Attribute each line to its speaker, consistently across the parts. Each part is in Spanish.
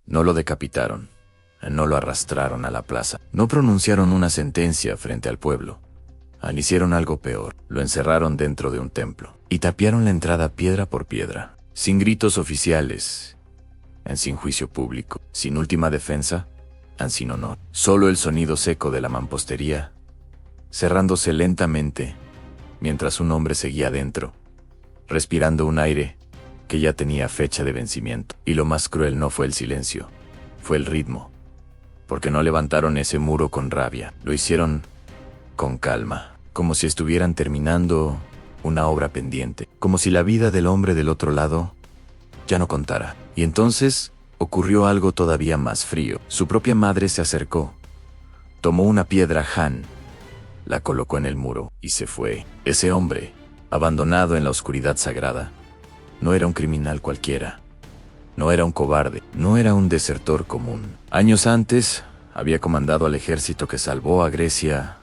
Speaker 1: No lo decapitaron, no lo arrastraron a la plaza, no pronunciaron una sentencia frente al pueblo. Hicieron algo peor, lo encerraron dentro de un templo y tapiaron la entrada piedra por piedra, sin gritos oficiales, sin juicio público, sin última defensa, sin honor. Solo el sonido seco de la mampostería, cerrándose lentamente, mientras un hombre seguía adentro, respirando un aire que ya tenía fecha de vencimiento. Y lo más cruel no fue el silencio, fue el ritmo, porque no levantaron ese muro con rabia, lo hicieron con calma, como si estuvieran terminando una obra pendiente, como si la vida del hombre del otro lado ya no contara. Y entonces ocurrió algo todavía más frío. Su propia madre se acercó, tomó una piedra Han, la colocó en el muro y se fue. Ese hombre, abandonado en la oscuridad sagrada, no era un criminal cualquiera, no era un cobarde, no era un desertor común. Años antes, había comandado al ejército que salvó a Grecia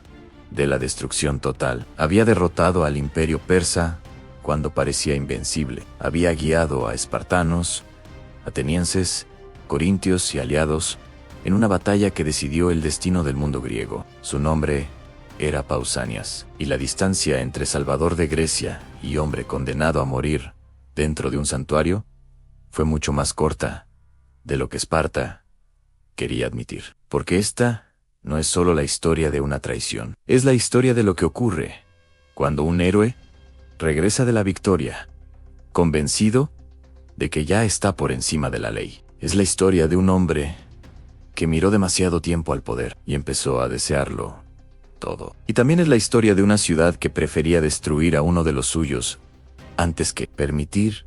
Speaker 1: de la destrucción total. Había derrotado al imperio persa cuando parecía invencible. Había guiado a espartanos, atenienses, corintios y aliados en una batalla que decidió el destino del mundo griego. Su nombre era Pausanias, y la distancia entre salvador de Grecia y hombre condenado a morir dentro de un santuario fue mucho más corta de lo que Esparta quería admitir. Porque esta no es solo la historia de una traición, es la historia de lo que ocurre cuando un héroe regresa de la victoria, convencido de que ya está por encima de la ley. Es la historia de un hombre que miró demasiado tiempo al poder y empezó a desearlo todo. Y también es la historia de una ciudad que prefería destruir a uno de los suyos antes que permitir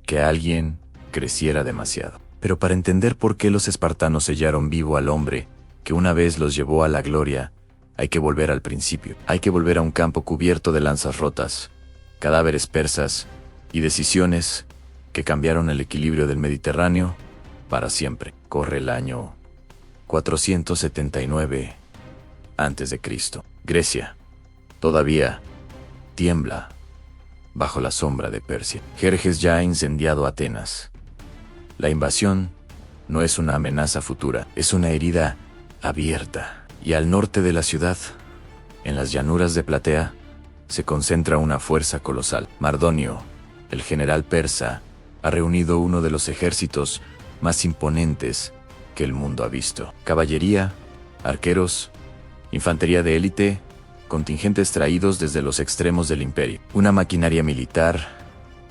Speaker 1: que alguien creciera demasiado. Pero para entender por qué los espartanos sellaron vivo al hombre que una vez los llevó a la gloria, hay que volver al principio. Hay que volver a un campo cubierto de lanzas rotas, cadáveres persas y decisiones que cambiaron el equilibrio del Mediterráneo para siempre. Corre el año 479 a.C. Grecia todavía tiembla bajo la sombra de Persia. Jerjes ya ha incendiado Atenas. La invasión no es una amenaza futura, es una herida abierta. Y al norte de la ciudad, en las llanuras de Platea, se concentra una fuerza colosal. Mardonio, el general persa, ha reunido uno de los ejércitos más imponentes que el mundo ha visto. Caballería, arqueros, infantería de élite, contingentes traídos desde los extremos del imperio. Una maquinaria militar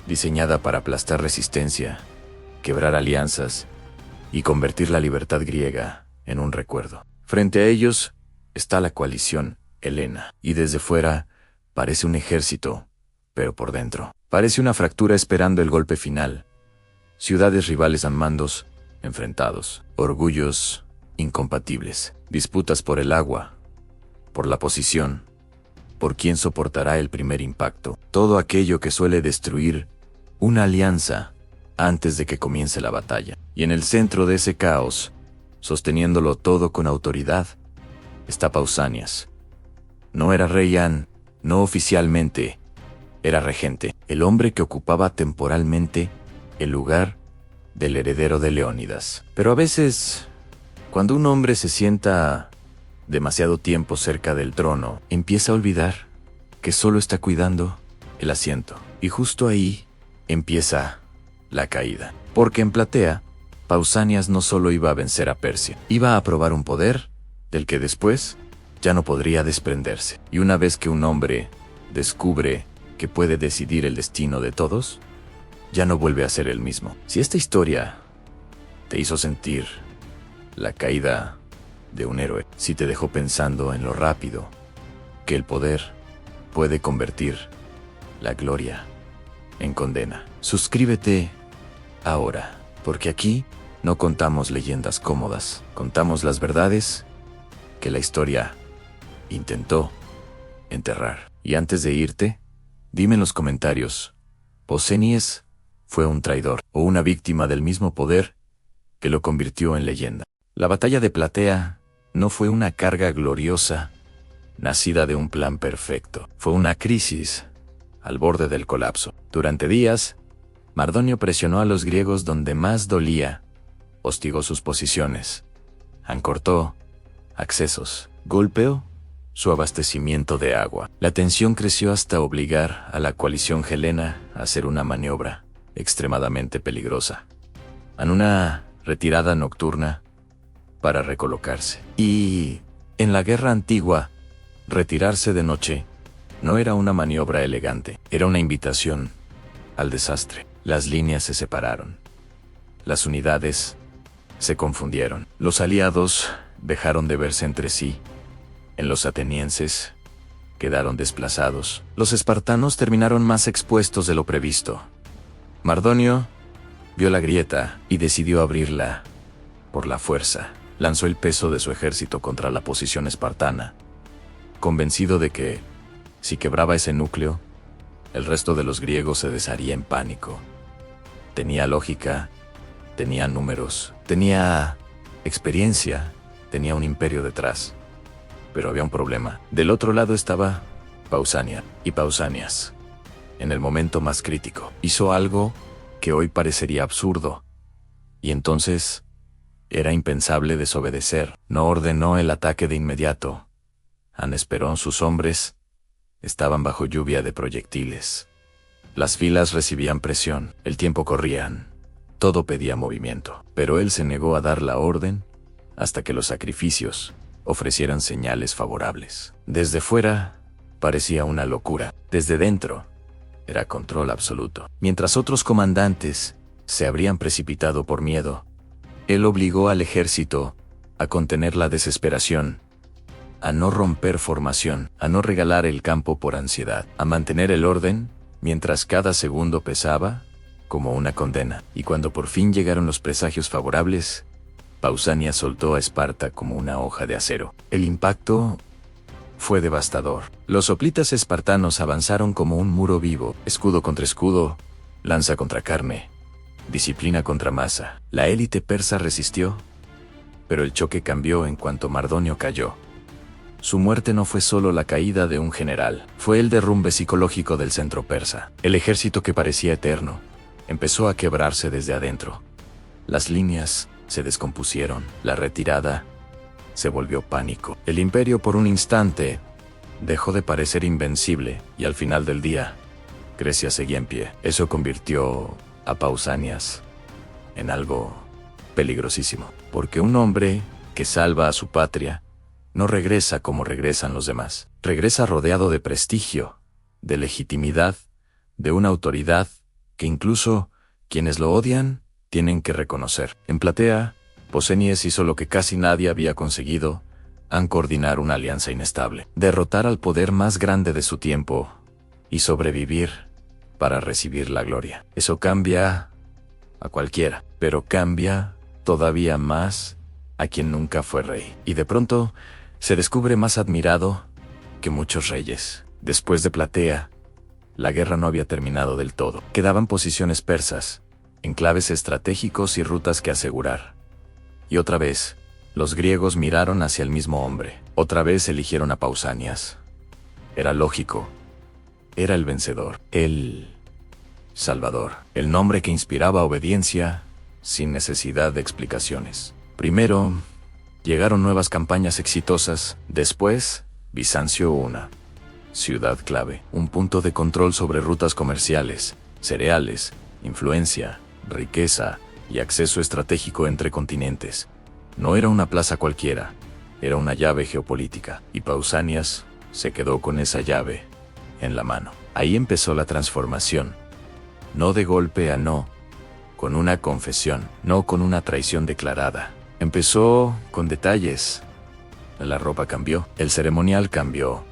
Speaker 1: diseñada para aplastar resistencia, quebrar alianzas y convertir la libertad griega en un recuerdo. Frente a ellos está la coalición helena, y desde fuera parece un ejército, pero por dentro parece una fractura esperando el golpe final. Ciudades rivales a mandos enfrentados, orgullos incompatibles, disputas por el agua, por la posición, por quién soportará el primer impacto. Todo aquello que suele destruir una alianza antes de que comience la batalla. Y en el centro de ese caos, sosteniéndolo todo con autoridad, está Pausanias. No era rey no oficialmente, era regente, el hombre que ocupaba temporalmente el lugar del heredero de Leónidas. Pero a veces, cuando un hombre se sienta demasiado tiempo cerca del trono, empieza a olvidar que solo está cuidando el asiento. Y justo ahí empieza la caída. Porque en Platea, Pausanias no solo iba a vencer a Persia, iba a probar un poder del que después ya no podría desprenderse. Y una vez que un hombre descubre que puede decidir el destino de todos, ya no vuelve a ser el mismo. Si esta historia te hizo sentir la caída de un héroe, si te dejó pensando en lo rápido que el poder puede convertir la gloria en condena, suscríbete ahora, porque aquí no contamos leyendas cómodas, contamos las verdades que la historia intentó enterrar. Y antes de irte, dime en los comentarios, ¿Pausanias fue un traidor o una víctima del mismo poder que lo convirtió en leyenda? La batalla de Platea no fue una carga gloriosa, nacida de un plan perfecto. Fue una crisis al borde del colapso. Durante días, Mardonio presionó a los griegos donde más dolía, hostigó sus posiciones, ancortó accesos, golpeó su abastecimiento de agua. La tensión creció hasta obligar a la coalición helena a hacer una maniobra extremadamente peligrosa, en una retirada nocturna para recolocarse. Y en la guerra antigua, retirarse de noche no era una maniobra elegante, era una invitación al desastre. Las líneas se separaron. Las unidades se confundieron. Los aliados dejaron de verse entre sí. En los atenienses quedaron desplazados. Los espartanos terminaron más expuestos de lo previsto. Mardonio vio la grieta y decidió abrirla por la fuerza. Lanzó el peso de su ejército contra la posición espartana, convencido de que, si quebraba ese núcleo, el resto de los griegos se desharía en pánico. Tenía lógica, tenía números, tenía experiencia, tenía un imperio detrás. Pero había un problema. Del otro lado estaba Pausania. Y Pausanias, en el momento más crítico, hizo algo que hoy parecería absurdo. Y entonces era impensable desobedecer. No ordenó el ataque de inmediato. Esperó. Sus hombres estaban bajo lluvia de proyectiles. Las filas recibían presión. El tiempo corría. Todo pedía movimiento. Pero él se negó a dar la orden hasta que los sacrificios ofrecieran señales favorables. Desde fuera, parecía una locura. Desde dentro, era control absoluto. Mientras otros comandantes se habrían precipitado por miedo, él obligó al ejército a contener la desesperación, a no romper formación, a no regalar el campo por ansiedad, a mantener el orden mientras cada segundo pesaba como una condena. Y cuando por fin llegaron los presagios favorables, Pausanias soltó a Esparta como una hoja de acero. El impacto fue devastador. Los hoplitas espartanos avanzaron como un muro vivo, escudo contra escudo, lanza contra carne, disciplina contra masa. La élite persa resistió, pero el choque cambió en cuanto Mardonio cayó. Su muerte no fue solo la caída de un general, fue el derrumbe psicológico del centro persa. El ejército que parecía eterno empezó a quebrarse desde adentro. Las líneas se descompusieron, la retirada se volvió pánico. El imperio por un instante dejó de parecer invencible y al final del día, Grecia seguía en pie. Eso convirtió a Pausanias en algo peligrosísimo, porque un hombre que salva a su patria no regresa como regresan los demás. Regresa rodeado de prestigio, de legitimidad, de una autoridad que incluso quienes lo odian tienen que reconocer. En Platea, Pausanias hizo lo que casi nadie había conseguido, coordinar una alianza inestable, derrotar al poder más grande de su tiempo y sobrevivir para recibir la gloria. Eso cambia a cualquiera, pero cambia todavía más a quien nunca fue rey. Y de pronto se descubre más admirado que muchos reyes. Después de Platea, la guerra no había terminado del todo. Quedaban posiciones persas, enclaves estratégicos y rutas que asegurar. Y otra vez, los griegos miraron hacia el mismo hombre. Otra vez eligieron a Pausanias. Era lógico. Era el vencedor. El Salvador. El nombre que inspiraba obediencia sin necesidad de explicaciones. Primero, llegaron nuevas campañas exitosas. Después, Bizancio, una ciudad clave. Un punto de control sobre rutas comerciales, cereales, influencia, riqueza y acceso estratégico entre continentes. No era una plaza cualquiera, era una llave geopolítica, y Pausanias se quedó con esa llave en la mano. Ahí empezó la transformación. No de golpe a no, con una confesión, no con una traición declarada. Empezó con detalles. La ropa cambió, el ceremonial cambió,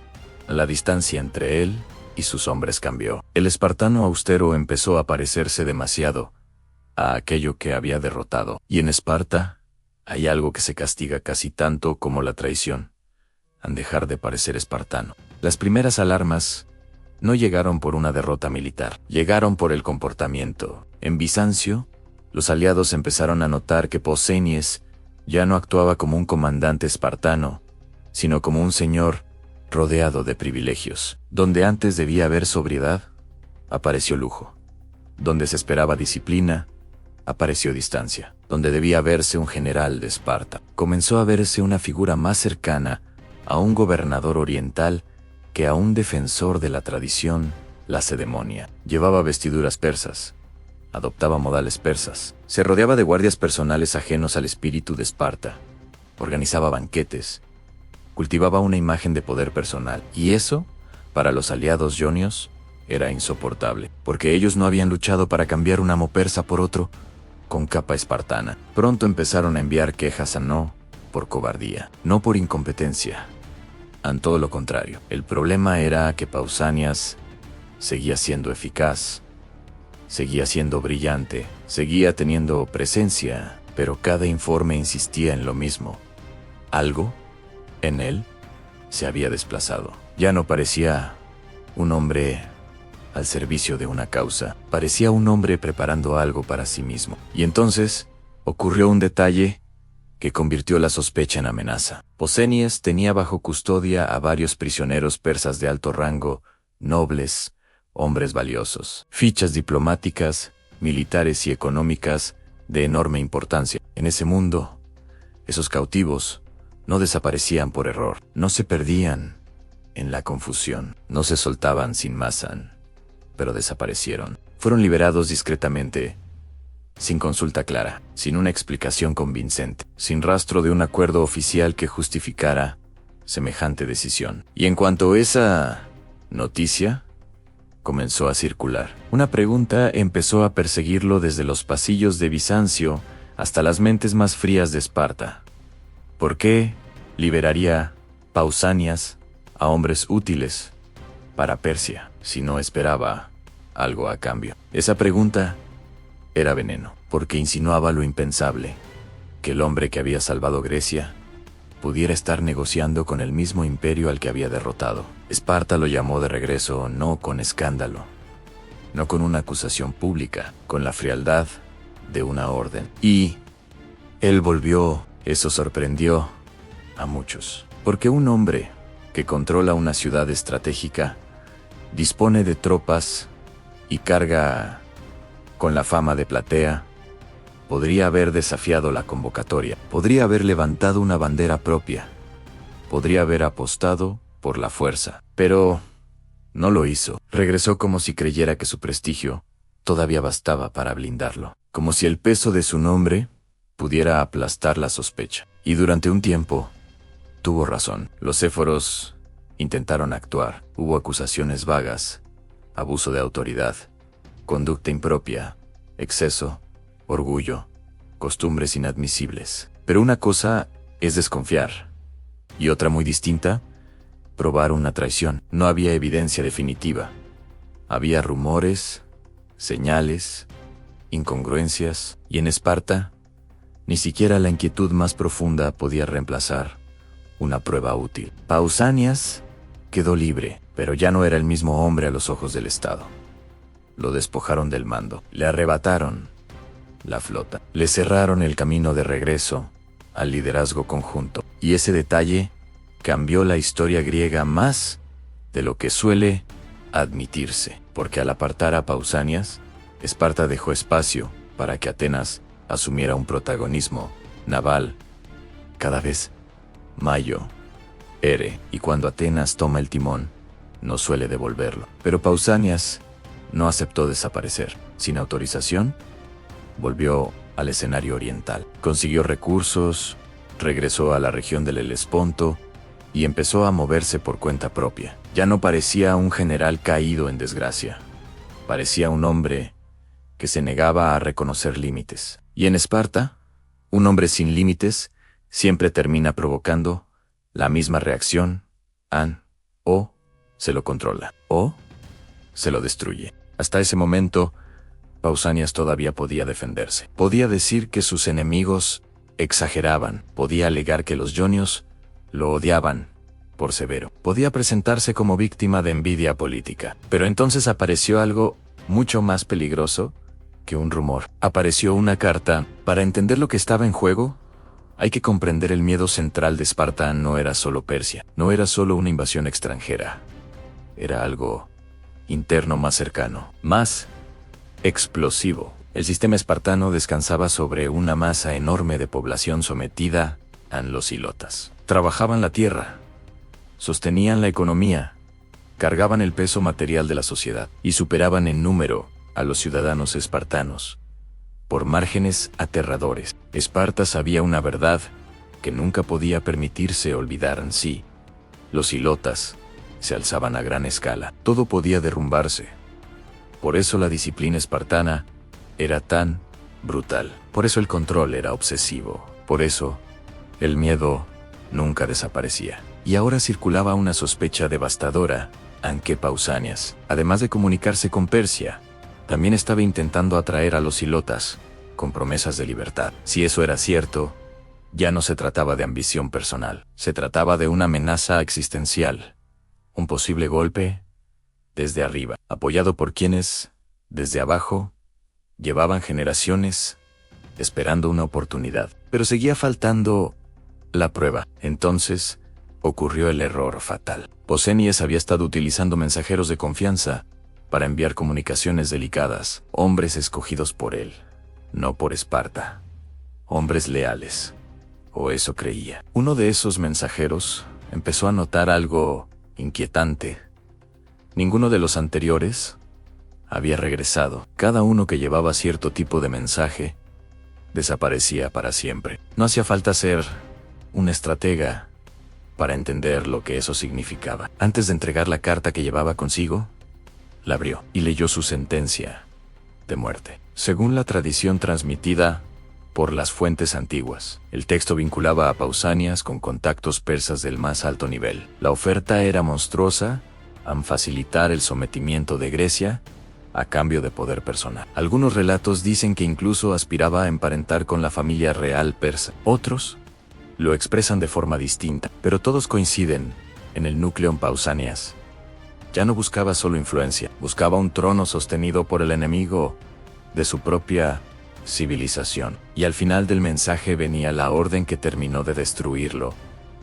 Speaker 1: la distancia entre él y sus hombres cambió. El espartano austero empezó a parecerse demasiado a aquello que había derrotado. Y en Esparta hay algo que se castiga casi tanto como la traición: dejar de parecer espartano. Las primeras alarmas no llegaron por una derrota militar, llegaron por el comportamiento. En Bizancio, los aliados empezaron a notar que Pausanias ya no actuaba como un comandante espartano, sino como un señor rodeado de privilegios. Donde antes debía haber sobriedad, apareció lujo. Donde se esperaba disciplina, apareció distancia. donde debía verse un general de Esparta. Comenzó a verse una figura más cercana a un gobernador oriental que a un defensor de la tradición lacedemonia. Llevaba vestiduras persas, adoptaba modales persas, se rodeaba de guardias personales ajenos al espíritu de Esparta, organizaba banquetes, cultivaba una imagen de poder personal, y eso, para los aliados jonios, era insoportable, porque ellos no habían luchado para cambiar un amo persa por otro con capa espartana. Pronto empezaron a enviar quejas a No por cobardía, no por incompetencia. Ante todo lo contrario, el problema era que Pausanias seguía siendo eficaz, seguía siendo brillante, seguía teniendo presencia, pero cada informe insistía en lo mismo. Algo en él se había desplazado. Ya no parecía un hombre al servicio de una causa, parecía un hombre preparando algo para sí mismo. Y entonces ocurrió un detalle que convirtió la sospecha en amenaza. Pausanias tenía bajo custodia a varios prisioneros persas de alto rango, nobles, hombres valiosos, fichas diplomáticas, militares y económicas de enorme importancia. En ese mundo, esos cautivos no desaparecían por error, no se perdían en la confusión, no se soltaban sin masan, pero desaparecieron. Fueron liberados discretamente, sin consulta clara, sin una explicación convincente, sin rastro de un acuerdo oficial que justificara semejante decisión. Y en cuanto esa noticia comenzó a circular, una pregunta empezó a perseguirlo desde los pasillos de Bizancio hasta las mentes más frías de Esparta. ¿Por qué liberaría Pausanias a hombres útiles para Persia si no esperaba algo a cambio? Esa pregunta era veneno, porque insinuaba lo impensable, que el hombre que había salvado Grecia pudiera estar negociando con el mismo imperio al que había derrotado. Esparta lo llamó de regreso, no con escándalo, no con una acusación pública, con la frialdad de una orden. Y él volvió. Eso sorprendió a muchos, porque un hombre que controla una ciudad estratégica, dispone de tropas y carga con la fama de Platea, podría haber desafiado la convocatoria, podría haber levantado una bandera propia, podría haber apostado por la fuerza, pero no lo hizo. Regresó como si creyera que su prestigio todavía bastaba para blindarlo, como si el peso de su nombre pudiera aplastar la sospecha. Y durante un tiempo tuvo razón. Los éforos intentaron actuar. Hubo acusaciones vagas, abuso de autoridad, conducta impropia, exceso, orgullo, costumbres inadmisibles. Pero una cosa es desconfiar, y otra muy distinta, probar una traición. No había evidencia definitiva. Había rumores, señales, incongruencias, y en Esparta, ni siquiera la inquietud más profunda podía reemplazar una prueba útil. Pausanias quedó libre, pero ya no era el mismo hombre a los ojos del Estado. Lo despojaron del mando, le arrebataron la flota, le cerraron el camino de regreso al liderazgo conjunto. Y ese detalle cambió la historia griega más de lo que suele admitirse, porque al apartar a Pausanias, Esparta dejó espacio para que Atenas asumiera un protagonismo naval cada vez mayor. Y cuando Atenas toma el timón, no suele devolverlo. Pero Pausanias no aceptó desaparecer. Sin autorización, volvió al escenario oriental. Consiguió recursos, regresó a la región del Helesponto y empezó a moverse por cuenta propia. Ya no parecía un general caído en desgracia. Parecía un hombre que se negaba a reconocer límites. Y en Esparta, un hombre sin límites siempre termina provocando la misma reacción, o se lo controla, o se lo destruye. Hasta ese momento, Pausanias todavía podía defenderse. Podía decir que sus enemigos exageraban. Podía alegar que los jonios lo odiaban por severo. Podía presentarse como víctima de envidia política. Pero entonces apareció algo mucho más peligroso que un rumor. Apareció una carta. Para entender lo que estaba en juego, hay que comprender el miedo central de Esparta. No era solo Persia, no era solo una invasión extranjera. Era algo interno más cercano, más explosivo. El sistema espartano descansaba sobre una masa enorme de población sometida a los ilotas. Trabajaban la tierra, sostenían la economía, cargaban el peso material de la sociedad y superaban en número a los ciudadanos espartanos por márgenes aterradores. Esparta sabía una verdad que nunca podía permitirse olvidar en sí. Los ilotas se alzaban a gran escala. Todo podía derrumbarse. Por eso la disciplina espartana era tan brutal. Por eso el control era obsesivo. Por eso el miedo nunca desaparecía. Y ahora circulaba una sospecha devastadora en que Pausanias, además de comunicarse con Persia, también estaba intentando atraer a los ilotas con promesas de libertad. Si eso era cierto, ya no se trataba de ambición personal. Se trataba de una amenaza existencial. Un posible golpe desde arriba, apoyado por quienes, desde abajo, llevaban generaciones esperando una oportunidad. Pero seguía faltando la prueba. Entonces ocurrió el error fatal. Pausanias había estado utilizando mensajeros de confianza para enviar comunicaciones delicadas, hombres escogidos por él, no por Esparta, hombres leales, o eso creía. Uno de esos mensajeros empezó a notar algo inquietante. Ninguno de los anteriores había regresado. Cada uno que llevaba cierto tipo de mensaje desaparecía para siempre. No hacía falta ser un estratega para entender lo que eso significaba. Antes de entregar la carta que llevaba consigo, la abrió y leyó su sentencia de muerte. Según la tradición transmitida por las fuentes antiguas, el texto vinculaba a Pausanias con contactos persas del más alto nivel. La oferta era monstruosa, en facilitar el sometimiento de Grecia a cambio de poder personal. Algunos relatos dicen que incluso aspiraba a emparentar con la familia real persa. Otros lo expresan de forma distinta, pero todos coinciden en el núcleo en Pausanias. Ya no buscaba solo influencia, buscaba un trono sostenido por el enemigo de su propia civilización. Y al final del mensaje venía la orden que terminó de destruirlo,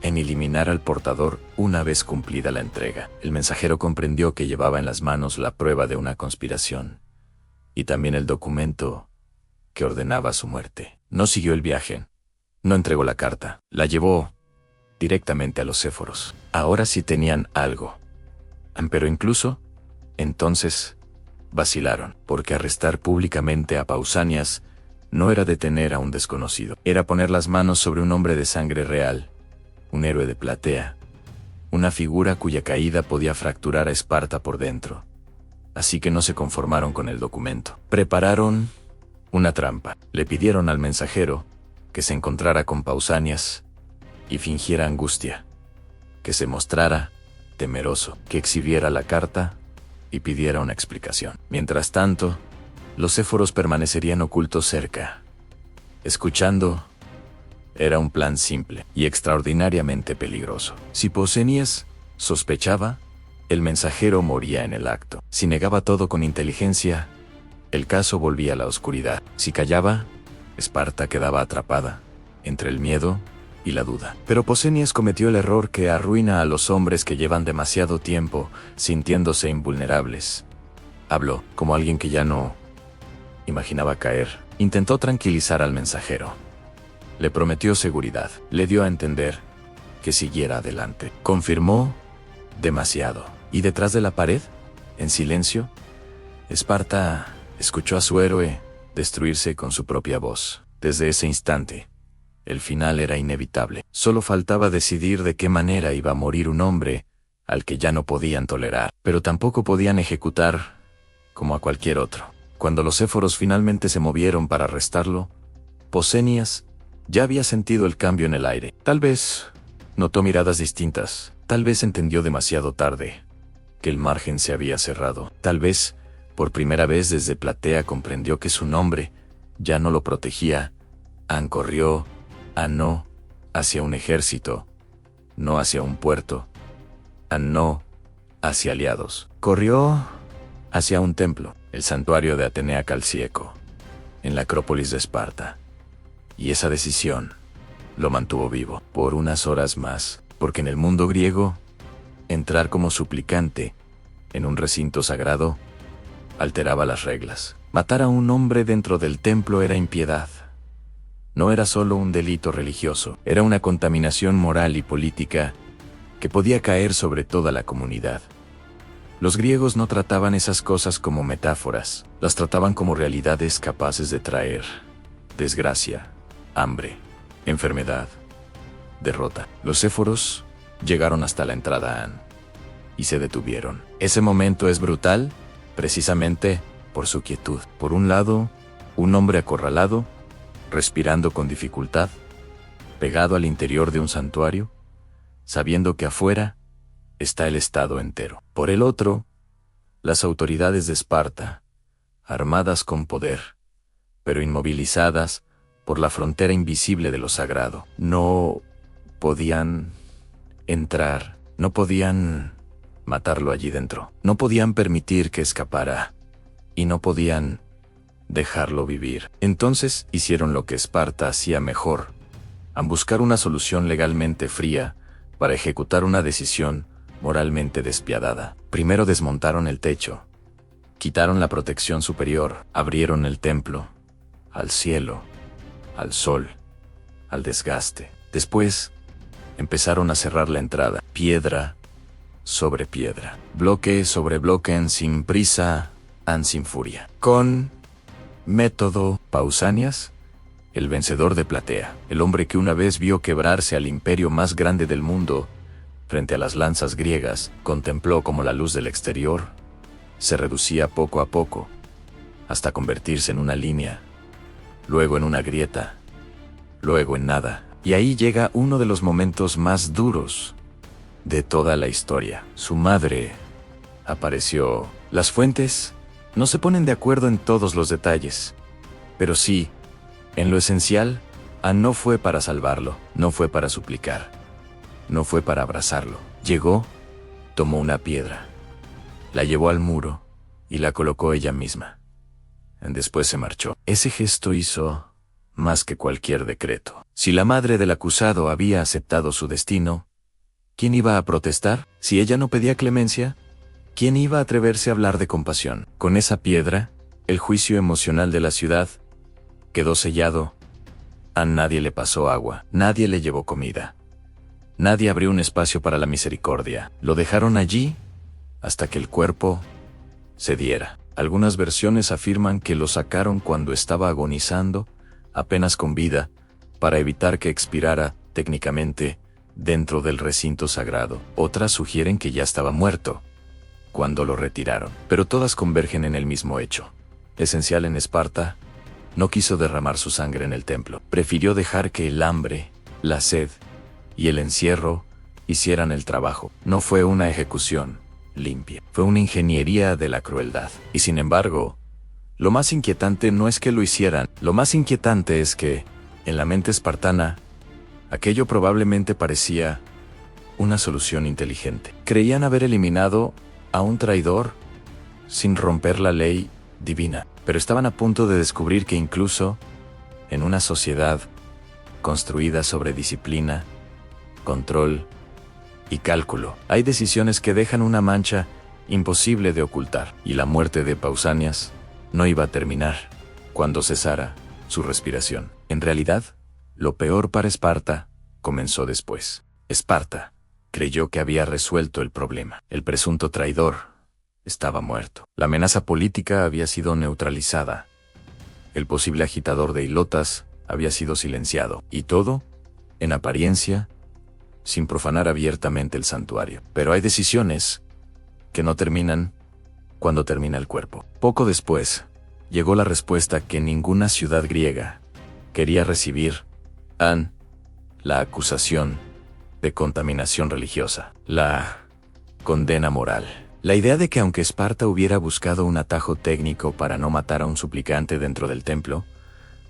Speaker 1: en eliminar al portador una vez cumplida la entrega. El mensajero comprendió que llevaba en las manos la prueba de una conspiración, y también el documento que ordenaba su muerte. No siguió el viaje. No entregó la carta, la llevó directamente a los Séforos. Ahora sí tenían algo. Pero incluso entonces vacilaron, porque arrestar públicamente a Pausanias no era detener a un desconocido, era poner las manos sobre un hombre de sangre real, un héroe de platea, una figura cuya caída podía fracturar a Esparta por dentro. Así que no se conformaron con el documento. Prepararon una trampa. Le pidieron al mensajero que se encontrara con Pausanias y fingiera angustia, que se mostrara temeroso, que exhibiera la carta y pidiera una explicación. Mientras tanto, los Séforos permanecerían ocultos cerca, escuchando. Era un plan simple y extraordinariamente peligroso. Si Pausanias sospechaba, el mensajero moría en el acto. Si negaba todo con inteligencia, el caso volvía a la oscuridad. Si callaba, Esparta quedaba atrapada entre el miedo y la duda. Pero Pausanias cometió el error que arruina a los hombres que llevan demasiado tiempo sintiéndose invulnerables. Habló como alguien que ya no imaginaba caer. Intentó tranquilizar al mensajero. Le prometió seguridad. Le dio a entender que siguiera adelante. Confirmó demasiado. Y detrás de la pared, en silencio, Esparta escuchó a su héroe destruirse con su propia voz. Desde ese instante, el final era inevitable. Solo faltaba decidir de qué manera iba a morir un hombre al que ya no podían tolerar, pero tampoco podían ejecutar como a cualquier otro. Cuando los Séforos finalmente se movieron para arrestarlo, Pausanias ya había sentido el cambio en el aire. Tal vez notó miradas distintas. Tal vez entendió demasiado tarde que el margen se había cerrado. Tal vez, por primera vez desde Platea, comprendió que su nombre ya no lo protegía. Corrió, no hacia un ejército, no hacia un puerto, no hacia aliados. Corrió hacia un templo, el santuario de Atenea Calcieco, en la Acrópolis de Esparta. Y esa decisión lo mantuvo vivo por unas horas más, porque en el mundo griego, entrar como suplicante en un recinto sagrado alteraba las reglas. Matar a un hombre dentro del templo era impiedad. No era solo un delito religioso, era una contaminación moral y política que podía caer sobre toda la comunidad. Los griegos no trataban esas cosas como metáforas, las trataban como realidades capaces de traer desgracia, hambre, enfermedad, derrota. Los éforos llegaron hasta la entrada An y se detuvieron. Ese momento es brutal, precisamente por su quietud. Por un lado, un hombre acorralado, respirando con dificultad, pegado al interior de un santuario, sabiendo que afuera está el estado entero. Por el otro, las autoridades de Esparta, armadas con poder, pero inmovilizadas por la frontera invisible de lo sagrado. No podían entrar, no podían matarlo allí dentro, no podían permitir que escapara, y no podían dejarlo vivir. Entonces hicieron lo que Esparta hacía mejor, a buscar una solución legalmente fría para ejecutar una decisión moralmente despiadada. Primero desmontaron el techo, quitaron la protección superior, abrieron el templo, al cielo, al sol, al desgaste. Después, empezaron a cerrar la entrada, piedra sobre piedra, bloque sobre bloque, sin prisa, sin furia. Con método Pausanias, el vencedor de Platea, el hombre que una vez vio quebrarse al imperio más grande del mundo frente a las lanzas griegas, contempló cómo la luz del exterior se reducía poco a poco, hasta convertirse en una línea, luego en una grieta, luego en nada. Y ahí llega uno de los momentos más duros de toda la historia. Su madre apareció. Las fuentes no se ponen de acuerdo en todos los detalles, pero sí, en lo esencial, no fue para salvarlo, no fue para suplicar, no fue para abrazarlo. Llegó, tomó una piedra, la llevó al muro y la colocó ella misma. Después se marchó. Ese gesto hizo más que cualquier decreto. Si la madre del acusado había aceptado su destino, ¿quién iba a protestar? Si ella no pedía clemencia, ¿quién iba a atreverse a hablar de compasión? Con esa piedra, el juicio emocional de la ciudad quedó sellado. A nadie le pasó agua, nadie le llevó comida, nadie abrió un espacio para la misericordia. Lo dejaron allí hasta que el cuerpo se diera. Algunas versiones afirman que lo sacaron cuando estaba agonizando, apenas con vida, para evitar que expirara, técnicamente, dentro del recinto sagrado. Otras sugieren que ya estaba muerto cuando lo retiraron. Pero todas convergen en el mismo hecho. Esencial en Esparta, no quiso derramar su sangre en el templo. Prefirió dejar que el hambre, la sed y el encierro hicieran el trabajo. No fue una ejecución limpia, fue una ingeniería de la crueldad. Y sin embargo, lo más inquietante no es que lo hicieran, lo más inquietante es que, en la mente espartana, aquello probablemente parecía una solución inteligente. Creían haber eliminado a un traidor sin romper la ley divina, pero estaban a punto de descubrir que incluso en una sociedad construida sobre disciplina, control y cálculo, hay decisiones que dejan una mancha imposible de ocultar, y la muerte de Pausanias no iba a terminar cuando cesara su respiración. En realidad, lo peor para Esparta comenzó después. Esparta creyó que había resuelto el problema. El presunto traidor estaba muerto. La amenaza política había sido neutralizada. El posible agitador de hilotas había sido silenciado. Y todo, en apariencia, sin profanar abiertamente el santuario. Pero hay decisiones que no terminan cuando termina el cuerpo. Poco después, llegó la respuesta que ninguna ciudad griega quería recibir: la acusación de contaminación religiosa, la condena moral. La idea de que aunque Esparta hubiera buscado un atajo técnico para no matar a un suplicante dentro del templo,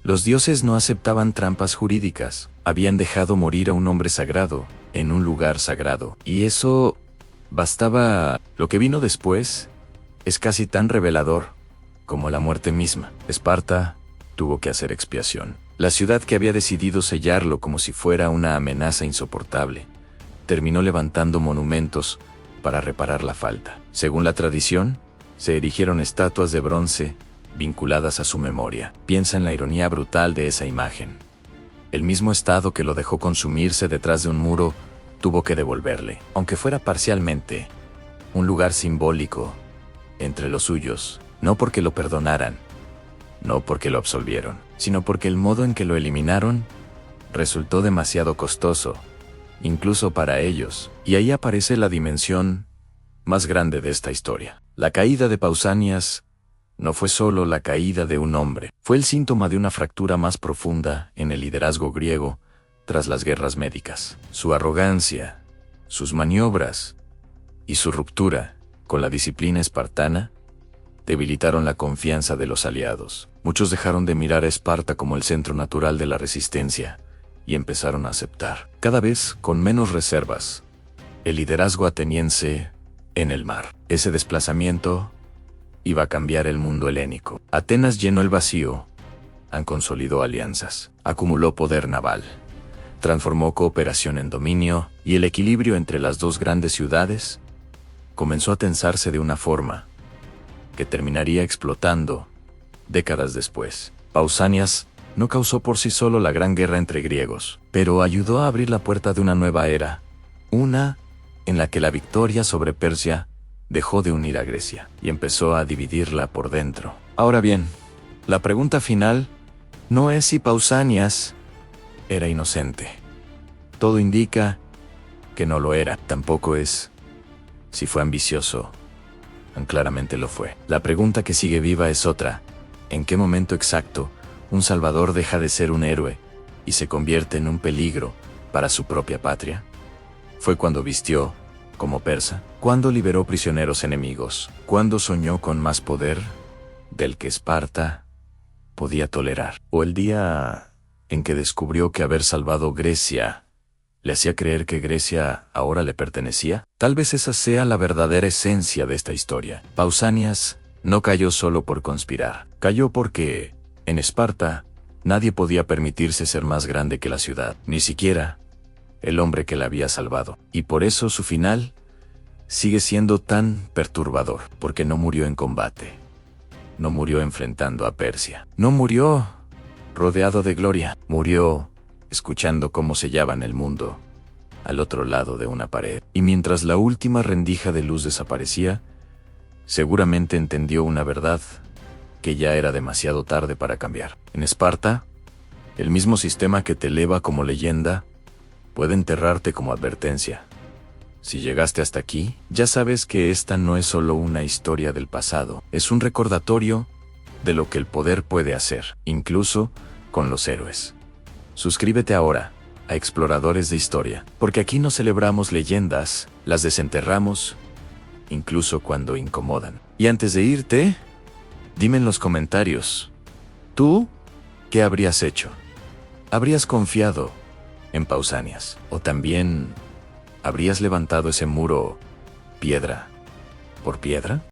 Speaker 1: los dioses no aceptaban trampas jurídicas. Habían dejado morir a un hombre sagrado en un lugar sagrado, y eso bastaba. Lo que vino después es casi tan revelador como la muerte misma. Esparta tuvo que hacer expiación. La ciudad, que había decidido sellarlo como si fuera una amenaza insoportable, terminó levantando monumentos para reparar la falta. Según la tradición, Se erigieron estatuas de bronce vinculadas a su memoria. Piensa en la ironía brutal de esa imagen. El mismo estado que lo dejó consumirse detrás de un muro tuvo que devolverle, aunque fuera parcialmente, un lugar simbólico entre los suyos, no porque lo perdonaran, no porque lo absolvieron, sino porque el modo en que lo eliminaron resultó demasiado costoso, incluso para ellos. Y ahí aparece la dimensión más grande de esta historia. La caída de Pausanias no fue solo la caída de un hombre, fue el síntoma de una fractura más profunda en el liderazgo griego tras las guerras médicas. Su arrogancia, sus maniobras y su ruptura con la disciplina espartana debilitaron la confianza de los aliados. Muchos dejaron de mirar a Esparta como el centro natural de la resistencia y empezaron a aceptar, cada vez con menos reservas, el liderazgo ateniense en el mar. Ese desplazamiento iba a cambiar el mundo helénico. Atenas llenó el vacío, consolidó alianzas, acumuló poder naval, transformó cooperación en dominio, y el equilibrio entre las dos grandes ciudades comenzó a tensarse de una forma que terminaría explotando décadas después. Pausanias no causó por sí solo la gran guerra entre griegos, pero ayudó a abrir la puerta de una nueva era, una en la que la victoria sobre Persia dejó de unir a Grecia y empezó a dividirla por dentro. Ahora bien, la pregunta final no es si Pausanias era inocente. Todo indica que no lo era. Tampoco es si fue ambicioso. Claramente lo fue. La pregunta que sigue viva es otra. ¿En qué momento exacto un salvador deja de ser un héroe y se convierte en un peligro para su propia patria? ¿Fue cuando vistió como persa? ¿Cuándo liberó prisioneros enemigos? ¿Cuándo soñó con más poder del que Esparta podía tolerar? ¿O el día en que descubrió que haber salvado Grecia le hacía creer que Grecia ahora le pertenecía? Tal vez esa sea la verdadera esencia de esta historia. Pausanias no cayó solo por conspirar. Cayó porque, en Esparta, nadie podía permitirse ser más grande que la ciudad, ni siquiera el hombre que la había salvado. Y por eso su final sigue siendo tan perturbador, porque no murió en combate, no murió enfrentando a Persia, no murió rodeado de gloria, murió escuchando cómo sellaban el mundo al otro lado de una pared. Y mientras la última rendija de luz desaparecía, seguramente entendió una verdad que ya era demasiado tarde para cambiar. En Esparta, el mismo sistema que te eleva como leyenda puede enterrarte como advertencia. Si llegaste hasta aquí, ya sabes que esta no es solo una historia del pasado, es un recordatorio de lo que el poder puede hacer, incluso con los héroes. Suscríbete ahora a Exploradores de Historia, porque aquí no celebramos leyendas, las desenterramos, incluso cuando incomodan. Y antes de irte, dime en los comentarios, ¿tú qué habrías hecho? ¿Habrías confiado en Pausanias? ¿O también habrías levantado ese muro piedra por piedra?